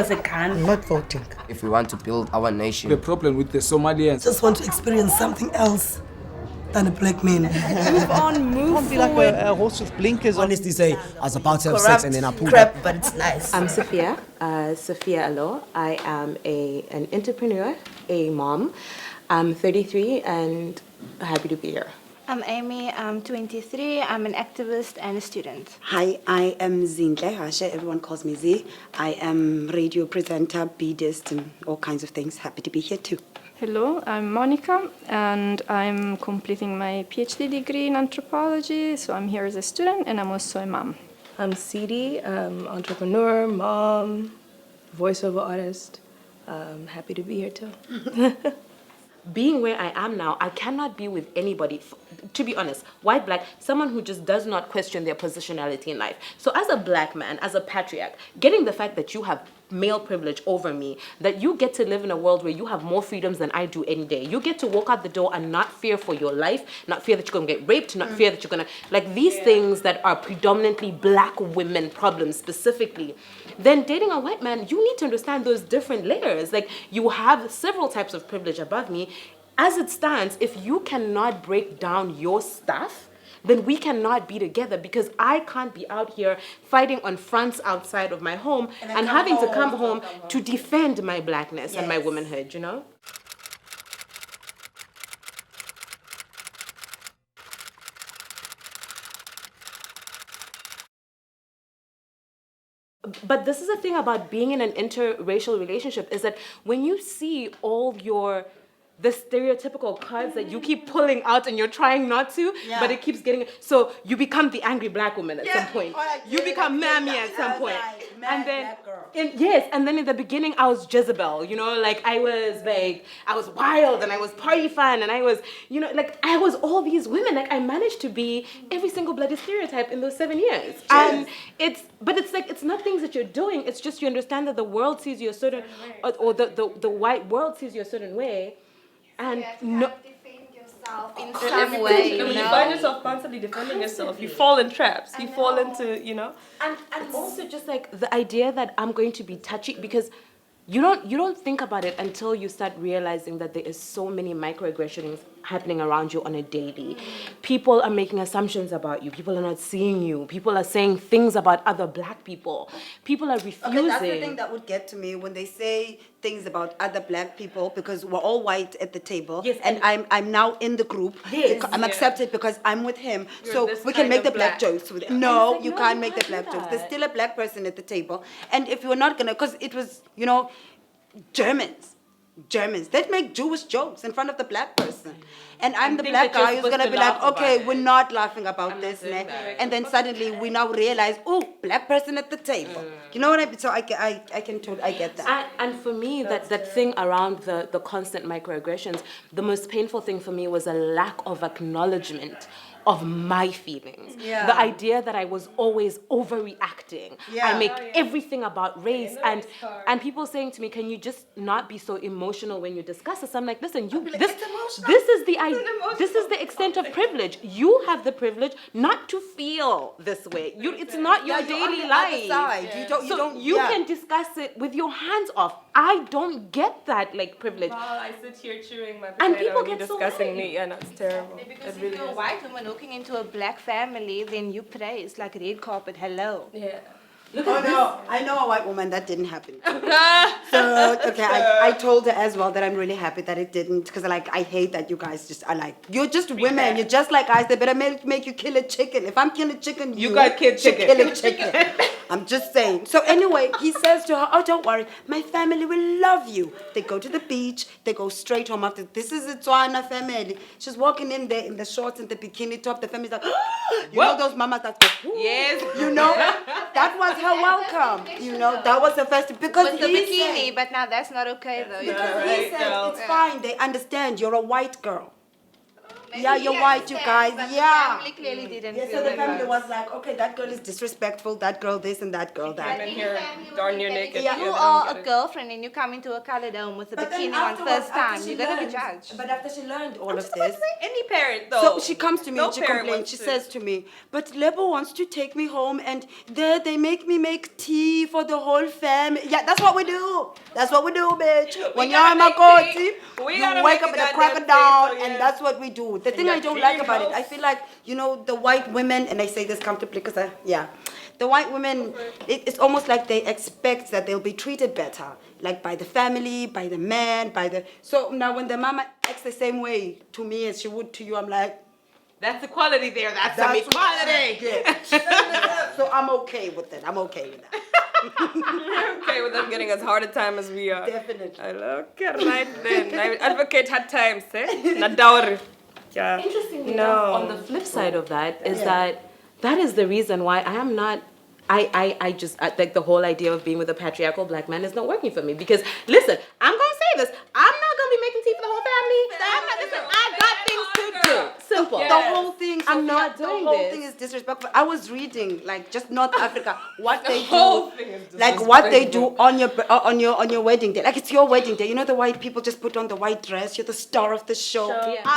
us a gun. I'm not voting. If we want to build our nation. The problem with the Somalians. Just want to experience something else than a black man. Move on, move Don't be like a horse with blinkers on. Honestly say, I was about to have Corrupt sex and then I pulled crap, up. but it's nice. I'm Sophia Alo. I am an entrepreneur, a mom. I'm 33 and happy to be here. I'm Amy, I'm 23, I'm an activist and a student. Hi, I am Zinhle Hashe, everyone calls me Z. I am radio presenter, BDist and all kinds of things. Happy to be here too. Hello, I'm Monica and I'm completing my PhD degree in anthropology, so I'm here as a student and I'm also a mom. I'm Sidi, entrepreneur, mom, voiceover artist. Happy to be here too. Being where I am now, I cannot be with anybody, to be honest, white, black, someone who just does not question their positionality in life. So as a black man, as a patriarch, getting the fact that you have male privilege over me, that you get to live in a world where you have more freedoms than I do any day. You get to walk out the door and not fear for your life, not fear that you're going to get raped, not fear that you're going to, like these things that are predominantly black women problems specifically. Then dating a white man, you need to understand those different layers. Like you have several types of privilege above me. As it stands, if you cannot break down your stuff, then we cannot be together because I can't be out here fighting on fronts outside of my home and having to come home to defend my blackness and my womanhood, you know? But this is the thing about being in an interracial relationship is that when you see all the stereotypical cards that you keep pulling out and you're trying not to, but it keeps getting, so you become the angry black woman at some point. You become Mammy at some point. And then, and then in the beginning I was Jezebel, you know, like I was wild and I was party fun and I was, you know, like I was all these women. Like I managed to be every single bloody stereotype in those 7 years. And it's not things that you're doing, it's just you understand that the world sees you a certain, or the white world sees you a certain way. And defend yourself in some way. When you find yourself constantly defending yourself, you fall in traps. You fall into, you know. And also just like the idea that I'm going to be touchy, because you don't think about it until you start realizing that there is so many microaggressions happening around you on a daily. People are making assumptions about you. People are not seeing you. People are saying things about other black people. People are refusing. Okay, that's the thing that would get to me when they say things about other black people because we're all white at the table. Yes, and I'm now in the group. Yes, I'm accepted because I'm with him. You're so this we can kind make of the black jokes with No, like, you no, can't you make the can't black do jokes. There's that. still a black person at the table. And if you're not gonna, because it was, you know, Germans, they'd make Jewish jokes in front of the black person. And I'm the think black that you're guy who's supposed going to to be like, laugh about okay, it. we're not laughing about this. Ne? And then suddenly we now realize, oh, black person at the table. You know what I mean? So I get that. And for me, that thing around the constant microaggressions, the most painful thing for me was a lack of acknowledgement of my feelings. Yeah. The idea that I was always overreacting. Yeah. I make everything about race, and people saying to me, can you just not be so emotional when you discuss this? I'm like, listen, this is the extent of privilege. You have the privilege not to feel this way. It's not your daily life. You can discuss it with your hands off. I don't get that privilege. Wow, I sit here chewing my And potato people and you get so discussing mad. me. Yeah, that's terrible. Because It really if you're a is. white woman walking into a black family, then you praise like red carpet, hello. Yeah. I know a white woman that didn't happen. So, okay, I told her as well that I'm really happy that it didn't, because I hate that you guys just are like, you're just women, you're just like us, they better make you kill a chicken. If I'm killing chicken, you got killed should chicken. kill a chicken. I'm just saying. So anyway, he says to her, oh, don't worry, my family will love you. They go to the beach, they go straight home after, this is a Tswana family. She's walking in there in the shorts and the bikini top, the family's like, you know those mamas that go, Yes. you know, that was her welcome. You know, that was her first, because With the he bikini, said, but now that's not okay though. because he said, it's fine, they understand, you're a white girl. Yeah, you're white, you guys. But Yeah. the family clearly didn't Yeah, feel so the that family was. was like, okay, that girl is disrespectful, that girl this and that girl that. in here, darn near naked. If you are a girlfriend and you come into a colored home with a But then bikini on afterwards, first time, after you're she gonna be learned- judged. But after she learned all of this, Any parent though. so she comes to me No and she parent complains. wants She to. says to me, but Lebo wants to take me home and they make me make tea for the whole family. Yeah, that's what we do. That's what we do, bitch. When you're gotta in make Makoti, tea. We you gotta wake make up a at the goddamn crack of tea, dawn so and yeah. that's what we do. The thing your I don't like clean about it, I house. feel like, you know, the white women, and I say this comfortably because the white women, it's almost like they expect that they'll be treated better, like by the family, by the man, so now when the mama acts the same way to me as she would to you, I'm like, That's equality there. That's some equality. Yeah. So I'm okay with it. I'm okay with that. Okay with them getting as hard a time as we are. Definitely. I love it, right then. I advocate hard times, eh? Not dowry. Yeah. Interestingly No. enough, on the flip side of that is that is the reason why I am not. I just like the whole idea of being with a patriarchal black man is not working for me because listen, I'm gonna say this. I'm not gonna be making tea for the whole family. Listen, I got things to do. Simple. The whole thing. I'm Sophia, not doing The whole this. thing is disrespectful. I was reading, like, just North Africa, what they whole do, thing is like what they do on your wedding day. Like it's your wedding day. You know the white people just put on the white dress. You're the star of the show.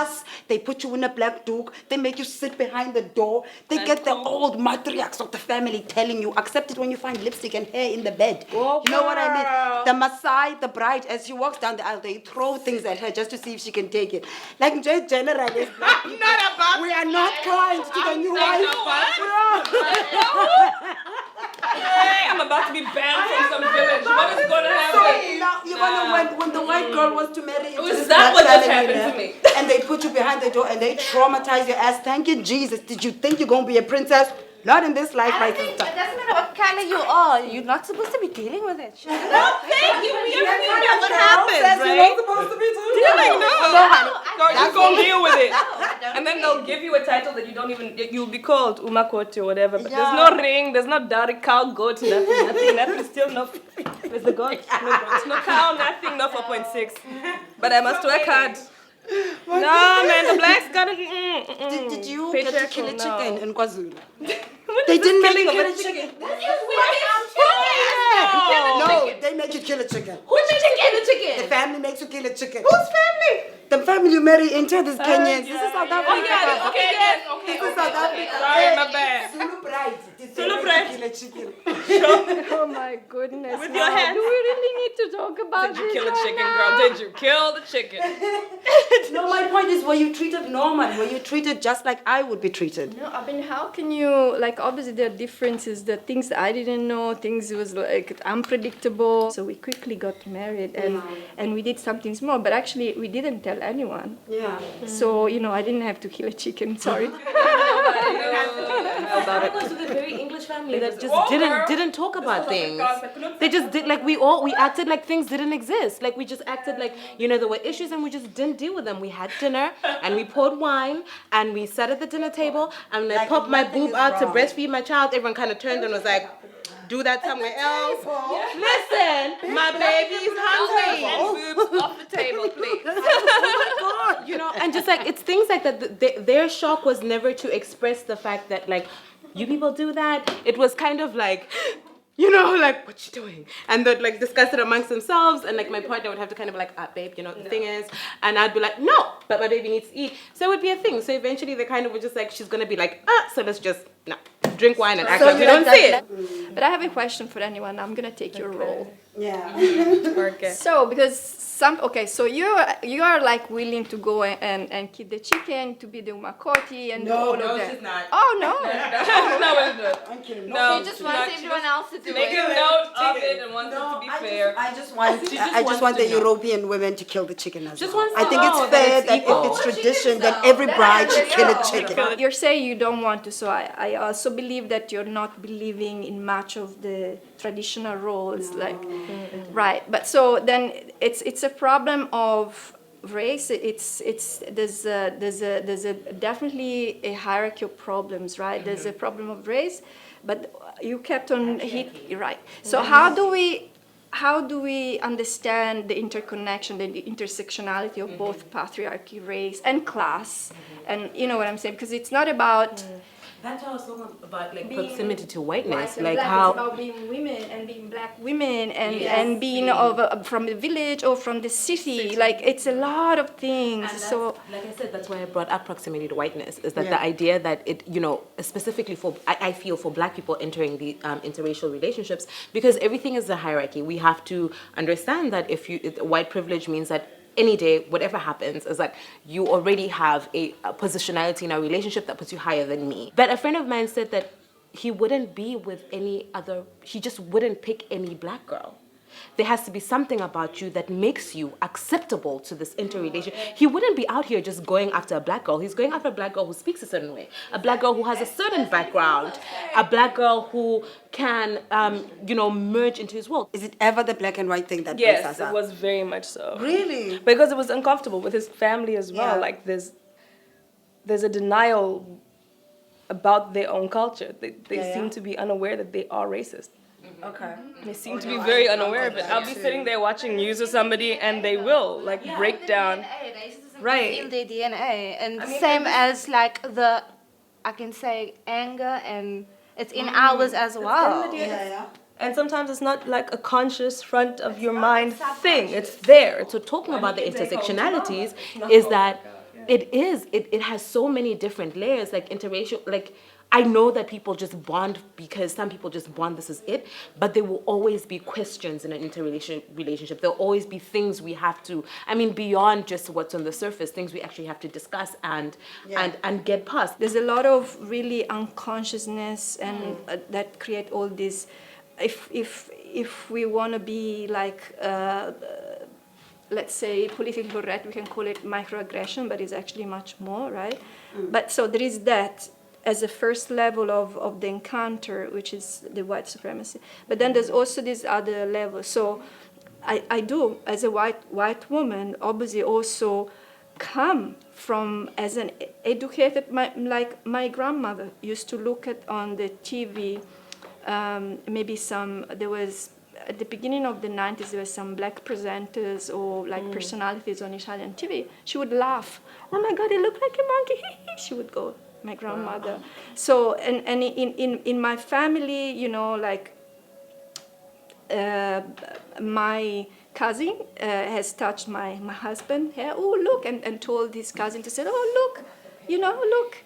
Us, they put you in a black duke. They make you sit behind the door. They get the old matriarchs of the family telling you, accept it when you find lipstick and hair in the bed. Oh, You know what I mean? girl. The Maasai, the bride, as she walks down the aisle, they throw things at her just to see if she can take it. Like just generally, black people, we are not kind to the new wife. Hey, I'm about to be banned from some village. What is going to happen? Now, you know when the white girl wants to marry into Was this that black what just family, happened to yeah, me? and they put you behind the door and they traumatize your ass. Thank you, Jesus. Did you think you're gonna be a princess? Not in this life, I my don't think sister. it doesn't matter what color you are. You're not supposed to be dealing with it. Thank you. We already know what happens, right? supposed to be too. Girl, you gonna deal with it. And then they'll give you a title that you don't even, you'll be called Umakoti or whatever, but there's no ring, there's no dowry, cow, goat, nothing, still no, there's the goat, no cow, nothing, no 4.6. But I must work hard. No, man, the blacks gotta, Did you get to kill a Patriarchal, chicken no. in KwaZulu? They didn't make you kill a chicken. No, they make you kill a chicken. Who's the chicken? The family makes you kill a chicken. Whose family? The family you marry into this Kenyans. This is South Africa. Okay. This is South Africa. Sorry, my bad. Zulu bride. Zulu bride. Kill a chicken. Oh my goodness. With no. your hands. Do we really need to talk about Did you this kill a right chicken, now? girl? Did you kill the chicken? No, my point is, were you treated normal? Were you treated just like I would be treated? No, I mean, how can you, like, obviously there are differences, the things that I didn't know, things was like unpredictable. So we quickly got married and we did something small, but actually we didn't tell anyone. Yeah. So, I didn't have to kill a chicken, sorry. I was with a very English family that just didn't talk about things. They just did like we acted like things didn't exist. Like we just acted like there were issues and we just didn't deal with them. We had dinner and we poured wine and we sat at the dinner table and I popped my boob out to breastfeed my child. Everyone kind of turned and was like, do that somewhere else. Listen, my baby's hungry. And boobs off the table, please. And just like it's things like that. Their shock was never to express the fact that like you people do that. It was kind of like, like what you doing, and they'd like discuss it amongst themselves. And like my partner would have to kind of be like, babe, the thing is, and I'd be like, no, but my baby needs to eat. So it would be a thing. So eventually they kind of were just like, she's gonna be like, so let's just drink wine and act like we don't see it. But I have a question for anyone. I'm gonna take your role. Yeah. Okay. So because so you are like willing to go and kill the chicken to be the umakoti and do all of that. she's not. Oh no. I'm kidding. No, She just wants everyone else to do make it. a note of it and wants it to be fair. I just want wants the to know. European women to kill the chicken as Just well. wants I to think know it's that fair it's that equal. if it's tradition, then every bride should kill a chicken. You're saying you don't want to, so I also believe that you're not believing in much of the traditional roles, right? But so then it's a problem of race. There's a definitely a hierarchy of problems, right? There's a problem of race, but you kept on right. So how do we how do we understand the interconnection, the intersectionality of both patriarchy, race, and class? And you know what I'm saying? Because it's not about That's what I was talking about, like being proximity to whiteness, white and like black. how. It's about being women and being black women and, Yes. and being from the village or from the city. Like it's a lot of things. And So like I said, that's why I brought up proximity to whiteness, is that the idea that it, you know, specifically for, I feel for black people entering the interracial relationships, because everything is a hierarchy. We have to understand that white privilege means that any day, whatever happens, is like you already have a positionality in a relationship that puts you higher than me. But a friend of mine said that he wouldn't be with any other, he just wouldn't pick any black girl. There has to be something about you that makes you acceptable to this interrelation. He wouldn't be out here just going after a black girl. He's going after a black girl who speaks a certain way, a black girl who has a certain background, a black girl who can, you know, merge into his world. Is it ever the black and white thing that brings us Yes, it up? was very much so. Really? Because it was uncomfortable with his family as well. Yeah. Like there's a denial about their own culture. They seem to be unaware that they are racist. Okay. They seem to be very unaware of it. I'll be sitting there watching news or somebody and they will like break down. Right. In their DNA, and I mean, same and as like the, I can say anger, and it's in ours as well. And sometimes it's not like a conscious front of your mind thing. It's there. So talking about the intersectionalities is that it has so many different layers, like interracial, like I know that people just bond because some people just bond, this is it, but there will always be questions in an relationship. There'll always be things we have to, I mean, beyond just what's on the surface, things we actually have to discuss and get past. there's a lot of really unconsciousness and that create all this. If we want to be like let's say politically correct, we can call it microaggression, but it's actually much more, right? But so there is that as a first level of the encounter, which is the white supremacy. But then there's also this other level. So I do, as a white woman, obviously also come from, as an educated, like my grandmother used to look at on the TV, there was, at the beginning of the 90s, there were some black presenters or like personalities on Italian TV. She would laugh. Oh my God, they look like a monkey. She would go, my grandmother. So, and in my family, you know, like my cousin has touched my husband here. Oh, look, and told his cousin to say, oh, look, you know, look.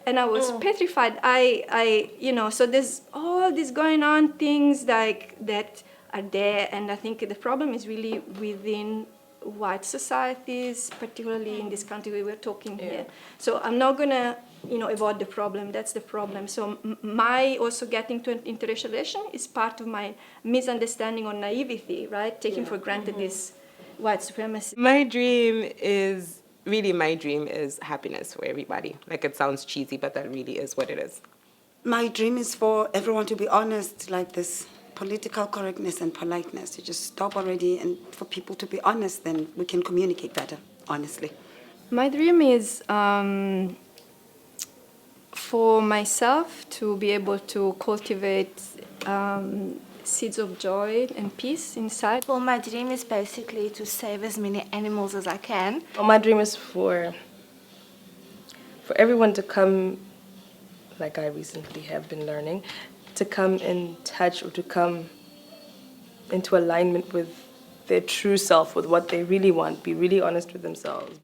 And I was petrified. You know, so there's all this going on, things like that are there. And I think the problem is really within white societies, particularly in this country we were talking here. So I'm not going to, you know, avoid the problem. That's the problem. So my also getting to an interracial relation is part of my misunderstanding or naivety, right? Taking for granted this white supremacy. My dream is happiness for everybody. Like, it sounds cheesy, but that really is what it is. My dream is for everyone to be honest, like this political correctness and politeness, to just stop already, and for people to be honest, then we can communicate better, honestly. My dream is for myself to be able to cultivate seeds of joy and peace inside. Well, my dream is basically to save as many animals as I can. Well, my dream is for everyone to come, like I recently have been learning, to come in touch or to come into alignment with their true self, with what they really want, be really honest with themselves.